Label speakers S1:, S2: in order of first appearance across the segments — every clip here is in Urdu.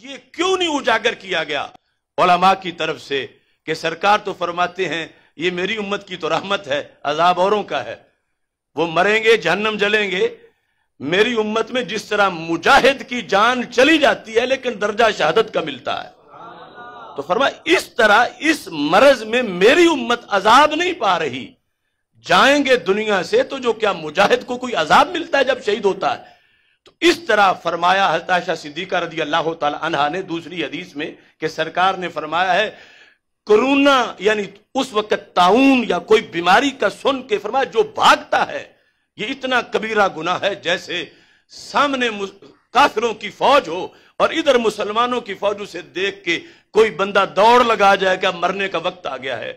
S1: یہ کیوں نہیں اجاگر کیا گیا علماء کی طرف سے کہ سرکار تو فرماتے ہیں یہ میری امت کی تو رحمت ہے، عذاب اوروں کا ہے، وہ مریں گے جہنم جلیں گے، میری امت میں جس طرح مجاہد کی جان چلی جاتی ہے لیکن درجہ شہادت کا ملتا ہے، تو فرمایا اس طرح اس مرض میں میری امت عذاب نہیں پا رہی، جائیں گے دنیا سے تو جو کیا مجاہد کو کوئی عذاب ملتا ہے جب شہید ہوتا ہے؟ تو اس طرح فرمایا حضرت عائشہ صدیقہ رضی اللہ تعالی عنہا نے دوسری حدیث میں کہ سرکار نے فرمایا ہے کرونا یعنی اس وقت طاعون یا کوئی بیماری کا سن کے فرمایا جو بھاگتا ہے یہ اتنا کبیرہ گناہ ہے جیسے سامنے کافروں کی فوج ہو اور ادھر مسلمانوں کی فوج اسے دیکھ کے کوئی بندہ دوڑ لگا جائے کہ مرنے کا وقت آ گیا ہے،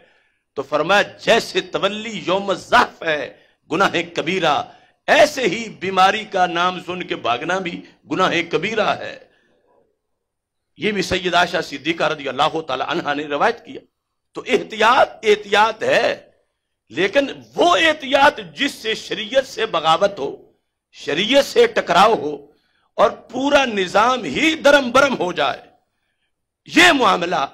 S1: تو فرمایا جیسے تولی یوم الزحف ہے گناہ کبیرہ، ایسے ہی بیماری کا نام سن کے بھاگنا بھی گناہ کبیرہ ہے۔ یہ بھی سیدہ عائشہ صدیقہ رضی اللہ تعالی عنہا نے روایت کیا۔ تو احتیاط ہے، لیکن وہ احتیاط جس سے شریعت سے بغاوت ہو، شریعت سے ٹکراؤ ہو اور پورا نظام ہی درم برم ہو جائے، یہ معاملہ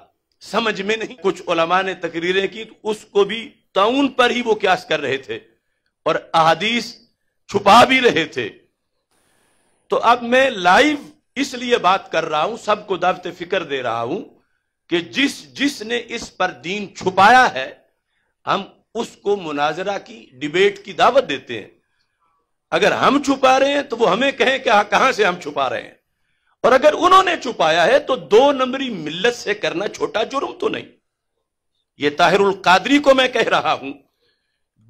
S1: سمجھ میں نہیں۔ کچھ علماء نے تقریریں کی تو اس کو بھی طاعون پر ہی وہ قیاس کر رہے تھے اور احادیث چھپا بھی رہے تھے۔ تو اب میں لائیو اس لیے بات کر رہا ہوں، سب کو دعوت فکر دے رہا ہوں کہ جس نے اس پر دین چھپایا ہے ہم اس کو مناظرہ کی ڈیبیٹ کی دعوت دیتے ہیں۔ اگر ہم چھپا رہے ہیں تو وہ ہمیں کہیں کہ کہاں سے ہم چھپا رہے ہیں، اور اگر انہوں نے چھپایا ہے تو دو نمبری ملت سے کرنا چھوٹا جرم تو نہیں۔ یہ طاہر القادری کو میں کہہ رہا ہوں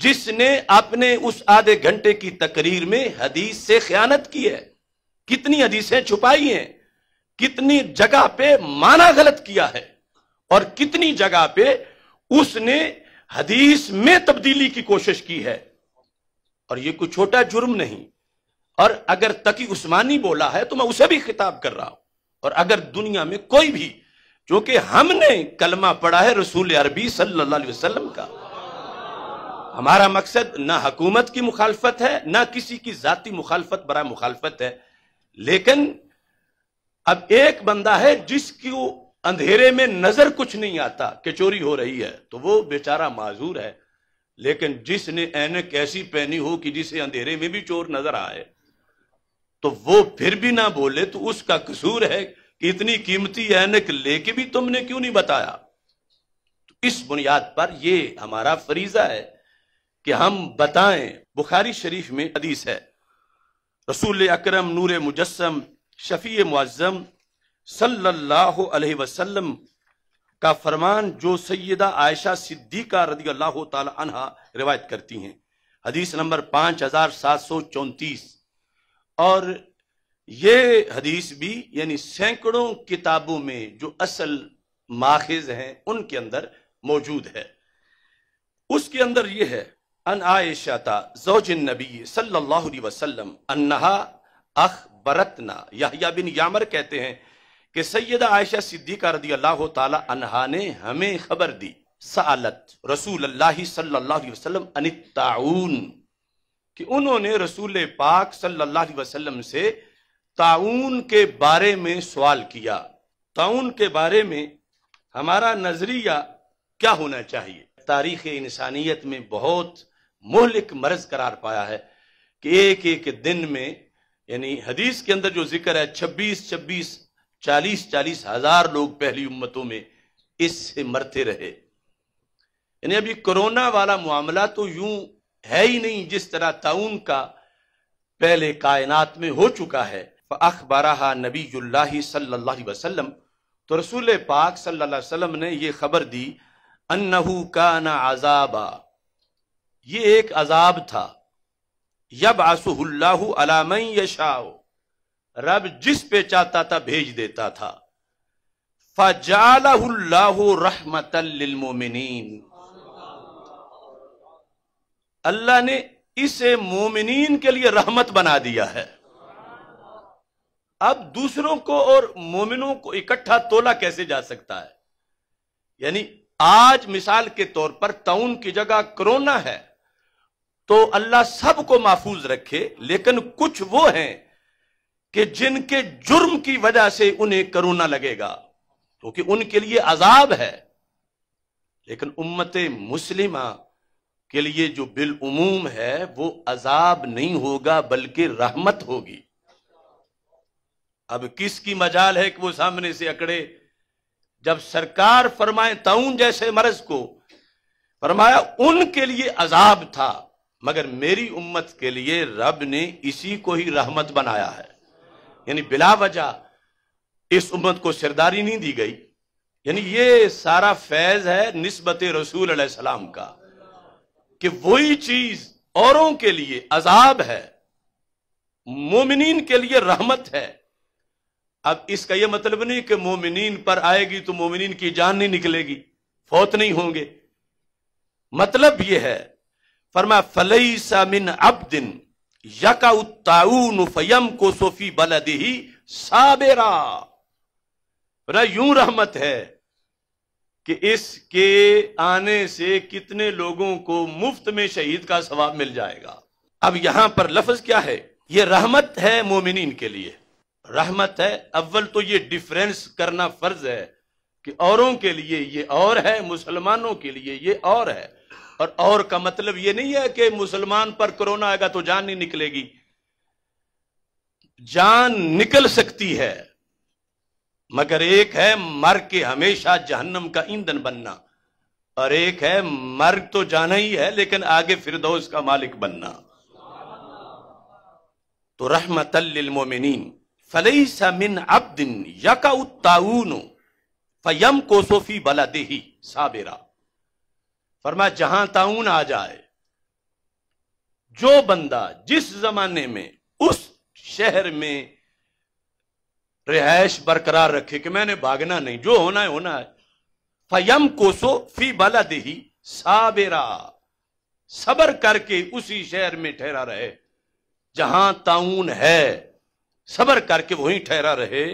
S1: جس نے اپنے اس آدھے گھنٹے کی تقریر میں حدیث سے خیانت کی ہے، کتنی حدیثیں چھپائی ہیں، کتنی جگہ پہ معنی غلط کیا ہے، اور کتنی جگہ پہ اس نے حدیث میں تبدیلی کی کوشش کی ہے، اور یہ کوئی چھوٹا جرم نہیں۔ اور اگر تقی عثمانی بولا ہے تو میں اسے بھی خطاب کر رہا ہوں، اور اگر دنیا میں کوئی بھی، چونکہ ہم نے کلمہ پڑھا ہے رسول عربی صلی اللہ علیہ وسلم کا، ہمارا مقصد نہ حکومت کی مخالفت ہے نہ کسی کی ذاتی مخالفت برائے مخالفت ہے، لیکن اب ایک بندہ ہے جس کی اندھیرے میں نظر کچھ نہیں آتا کہ چوری ہو رہی ہے تو وہ بیچارہ معذور ہے، لیکن جس نے اینک ایسی پہنی ہو کہ جسے اندھیرے میں بھی چور نظر آئے تو وہ پھر بھی نہ بولے تو اس کا قصور ہے کہ اتنی قیمتی اینک لے کے بھی تم نے کیوں نہیں بتایا۔ تو اس بنیاد پر یہ ہمارا فریضہ ہے کہ ہم بتائیں۔ بخاری شریف میں حدیث ہے، رسول اکرم نور مجسم شفیع معظم صلی اللہ علیہ وسلم کا فرمان جو سیدہ عائشہ صدیقہ رضی اللہ تعالی عنہا روایت کرتی ہیں، حدیث نمبر 5734، اور یہ حدیث بھی یعنی سینکڑوں کتابوں میں جو اصل ماخذ ہیں ان کے اندر موجود ہے۔ اس کے اندر یہ ہے ان عائشہ زوج النبی صلی اللہ علیہ وسلم انہا اخبرتنا، یحییٰ بن یعمر کہتے ہیں کہ سیدہ عائشہ صدیقہ رضی اللہ تعالی عنہا نے ہمیں خبر دی، سألت رسول اللہ صلی اللہ علیہ وسلم عن الطاعون، کہ انہوں نے رسول پاک صلی اللہ علیہ وسلم سے طاعون کے بارے میں سوال کیا۔ طاعون کے بارے میں ہمارا نظریہ کیا ہونا چاہیے؟ تاریخ انسانیت میں بہت مہلک مرض قرار پایا ہے کہ ایک ایک دن میں، یعنی حدیث کے اندر جو ذکر ہے 26 40 ہزار لوگ پہلی امتوں میں اس سے مرتے رہے۔ یعنی ابھی کرونا والا معاملہ تو یوں ہے ہی نہیں جس طرح طاعون کا پہلے کائنات میں ہو چکا ہے۔ فَأَخْبَرَهَا نبی اللہ صلی اللہ علیہ وسلم، تو رسول پاک صلی اللہ علیہ وسلم نے یہ خبر دی، انہو کان عذابا، یہ ایک عذاب تھا، یبعثہ اللہ علی من یشاء، رب جس پہ چاہتا تھا بھیج دیتا تھا، فجعلہ اللہ رحمتا للمؤمنین، اللہ نے اسے مومنین کے لیے رحمت بنا دیا ہے۔ اب دوسروں کو اور مومنوں کو اکٹھا تولا کیسے جا سکتا ہے؟ یعنی آج مثال کے طور پر طاعون کی جگہ کرونا ہے تو اللہ سب کو محفوظ رکھے، لیکن کچھ وہ ہیں کہ جن کے جرم کی وجہ سے انہیں کرونا لگے گا، کیونکہ ان کے لیے عذاب ہے، لیکن امت مسلمہ کے لیے جو بالعموم ہے وہ عذاب نہیں ہوگا بلکہ رحمت ہوگی۔ اب کس کی مجال ہے کہ وہ سامنے سے اکڑے؟ جب سرکار فرمائے طاعون جیسے مرض کو، فرمایا ان کے لیے عذاب تھا مگر میری امت کے لیے رب نے اسی کو ہی رحمت بنایا ہے، یعنی بلا وجہ اس امت کو سرداری نہیں دی گئی۔ یعنی یہ سارا فیض ہے نسبت رسول علیہ السلام کا، کہ وہی چیز اوروں کے لیے عذاب ہے، مومنین کے لیے رحمت ہے۔ اب اس کا یہ مطلب نہیں کہ مومنین پر آئے گی تو مومنین کی جان نہیں نکلے گی، فوت نہیں ہوں گے۔ مطلب یہ ہے، فرمایا فلیس من عبد یقع الطاعون فیمکث فی بلدہ صابرا، یوں رحمت ہے کہ اس کے آنے سے کتنے لوگوں کو مفت میں شہید کا ثواب مل جائے گا۔ اب یہاں پر لفظ کیا ہے؟ یہ رحمت ہے مومنین کے لیے، رحمت ہے۔ اول تو یہ ڈیفرنس کرنا فرض ہے کہ اوروں کے لیے یہ اور ہے، مسلمانوں کے لیے یہ اور ہے۔ اور کا مطلب یہ نہیں ہے کہ مسلمان پر کرونا آئے گا تو جان نہیں نکلے گی، جان نکل سکتی ہے، مگر ایک ہے مر کے ہمیشہ جہنم کا ایندھن بننا، اور ایک ہے مر تو جانا ہی ہے لیکن آگے فردوس کا مالک بننا۔ تو رحمت للمومنین فلیس من عبد یقع الطاعون فیمکث فی بلدہ صابرا، فرمایا جہاں طاعون آ جائے، جو بندہ جس زمانے میں اس شہر میں رہائش برقرار رکھے کہ میں نے بھاگنا نہیں، جو ہونا ہے ہونا ہے، فیمکث فی بلدہ صابرا، صبر کر کے اسی شہر میں ٹھہرا رہے جہاں طاعون ہے، صبر کر کے وہیں ٹھہرا رہے۔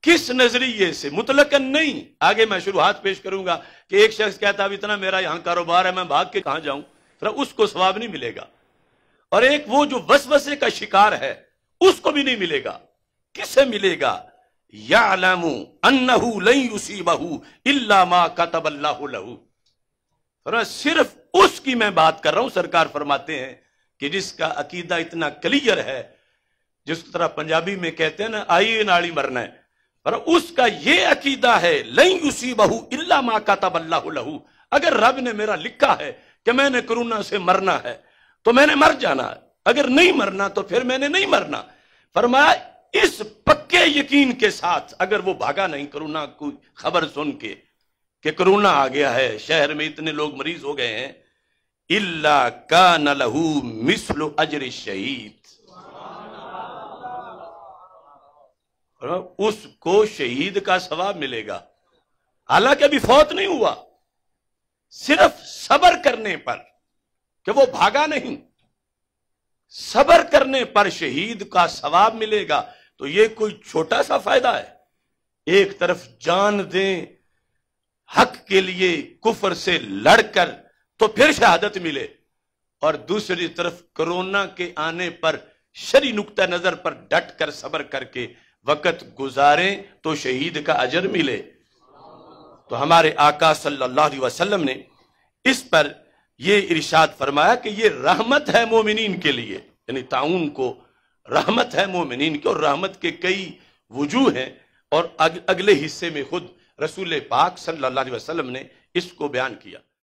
S1: کس نظریے سے؟ مطلقاً نہیں، آگے میں شروحات پیش کروں گا کہ ایک شخص کہتا اب اتنا میرا یہاں کاروبار ہے میں بھاگ کے کہاں جاؤں، پھر اس کو ثواب نہیں ملے گا، اور ایک وہ جو وسوسے کا شکار ہے اس کو بھی نہیں ملے گا۔ کس سے ملے گا؟ یعلم انہ لن یصیبہ الا ما کتب اللہ لہ، صرف اس کی میں بات کر رہا ہوں۔ سرکار فرماتے ہیں کہ جس کا عقیدہ اتنا کلیئر ہے، جس طرح پنجابی میں کہتے ہیں نا آئی ناڑی مرنا ہے، پر اس کا یہ عقیدہ ہے لن یصیبہ الا ما کتب اللہ لہ، اگر رب نے میرا لکھا ہے کہ میں نے کرونا سے مرنا ہے تو میں نے مر جانا ہے، اگر نہیں مرنا تو پھر میں نے نہیں مرنا۔ فرمایا اس پکے یقین کے ساتھ اگر وہ بھاگا نہیں کرونا کو خبر سن کے کہ کرونا آ گیا ہے، شہر میں اتنے لوگ مریض ہو گئے ہیں، الا کان لہ مثل اجر الشہید، اس کو شہید کا ثواب ملے گا، حالانکہ ابھی فوت نہیں ہوا، صرف صبر کرنے پر کہ وہ بھاگا نہیں، صبر کرنے پر شہید کا ثواب ملے گا۔ تو یہ کوئی چھوٹا سا فائدہ ہے؟ ایک طرف جان دیں حق کے لیے کفر سے لڑ کر تو پھر شہادت ملے، اور دوسری طرف کرونا کے آنے پر شرعی نقطہ نظر پر ڈٹ کر صبر کر کے وقت گزاریں تو شہید کا اجر ملے۔ تو ہمارے آقا صلی اللہ علیہ وسلم نے اس پر یہ ارشاد فرمایا کہ یہ رحمت ہے مومنین کے لیے، یعنی طاعون کو رحمت ہے مومنین کی، اور رحمت کے کئی وجوہ ہیں، اور اگلے حصے میں خود رسول پاک صلی اللہ علیہ وسلم نے اس کو بیان کیا۔